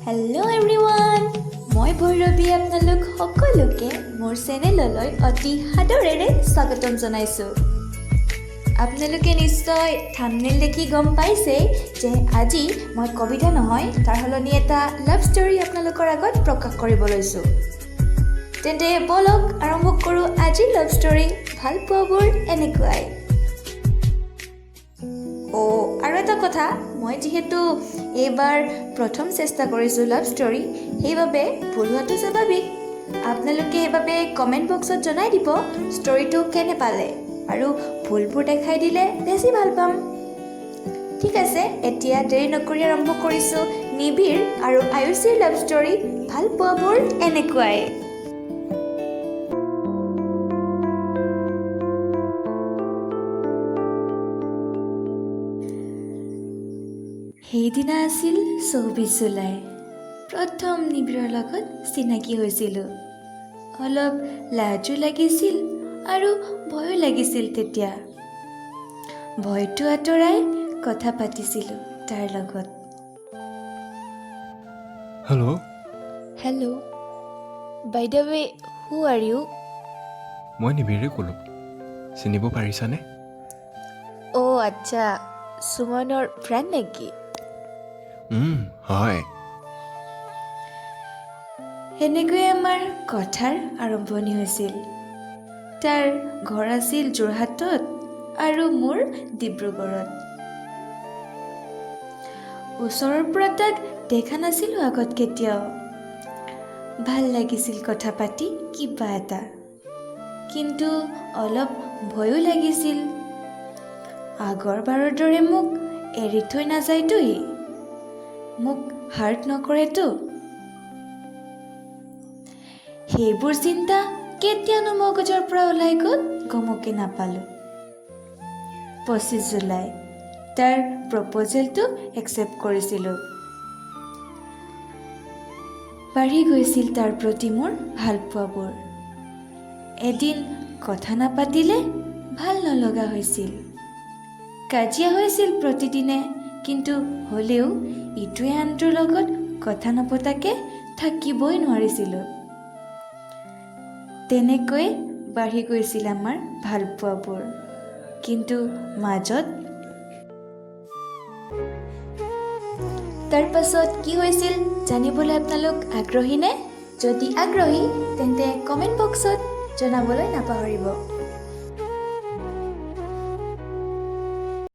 Hello' everyone, মই ভৈৰৱী আপোনালোক সকলোকে মোৰ চেনেললৈ অতি সাদৰেৰে স্বাগতম জনাইছোঁ। আপোনালোকে নিশ্চয় থাম্বনেইল দেখি গম পাইছেই যে আজি মই কবিতা নহয়, তাৰ সলনি এটা লাভ ষ্টৰী আপোনালোকৰ আগত প্ৰকাশ কৰিব লৈছোঁ। তেন্তে বলক আৰম্ভ কৰোঁ আজিৰ লাভ ষ্টৰী। ভাল পোৱাবোৰ এনেকুৱাই। আৰু এটা কথা, মই যিহেতু এইবাৰ প্ৰথম চেষ্টা কৰিছোঁ লাভ ষ্টৰী, সেইবাবে ভুল হোৱাটো স্বাভাৱিক। আপোনালোকে সেইবাবে কমেণ্ট বক্সত জনাই দিব ষ্টৰীটো কেনে পালে, আৰু ভুলবোৰ দেখাই দিলে বেছি ভাল পাম। ঠিক আছে, এতিয়া দেৰি নকৰি আৰম্ভ কৰিছোঁ নিবিড় আৰু আয়ুষীৰ লাভ ষ্টৰী, ভাল পোৱাবোৰ এনেকুৱাই। সেইদিনা আছিল 24 জুলাই। প্ৰথম নিবিড়ৰ লগত চিনাকি হৈছিলোঁ। অলপ লাজো লাগিছিল আৰু ভয়ো লাগিছিল তেতিয়া। ভয়টো আঁতৰাই কথা পাতিছিলোঁ তাৰ লগত। Hello' by the way, who are you? মই নিবিড়ে ক'লোঁ, চিনিব পাৰিছানে? অ' আচ্ছা, সুমনৰ ফ্ৰেণ্ড নেকি? হয়। সেনেকৈয়ে আমাৰ কথাৰ আৰম্ভণি হৈছিল। তাৰ ঘৰ আছিল যোৰহাটত আৰু মোৰ ডিব্ৰুগড়ত। ওচৰৰ পৰা তাক দেখা নাছিলোঁ আগত কেতিয়াও। ভাল লাগিছিল কথা পাতি কিবা এটা, কিন্তু অলপ ভয়ো লাগিছিল। আগৰবাৰৰ দৰে মোক এৰি থৈ নাযায়তো সি, মোক হাৰ্ট নকৰেতো। সেইবোৰ চিন্তা কেতিয়ানো মগজৰ পৰা ওলাই গ'ল গমকে নাপালোঁ। 25 জুলাই তাৰ প্ৰপ'জেলটো একচেপ্ট কৰিছিলোঁ। বাঢ়ি গৈছিল তাৰ প্ৰতি মোৰ ভালপোৱাবোৰ। এদিন কথা নাপাতিলে ভাল নলগা হৈছিল। কাজিয়া হৈছিল প্ৰতিদিনে, কিন্তু হ'লেও ইটোৱে আনটোৰ লগত কথা নপতাকে থাকিবই নোৱাৰিছিলোঁ। তেনেকৈ বাঢ়ি গৈছিল আমাৰ ভালপোৱাবোৰ, কিন্তু মাজত তাৰ পাছত কি হৈছিল জানিবলৈ আপোনালোক আগ্ৰহী নে? যদি আগ্ৰহী তেন্তে কমেণ্ট বক্সত জনাবলৈ নাপাহৰিব।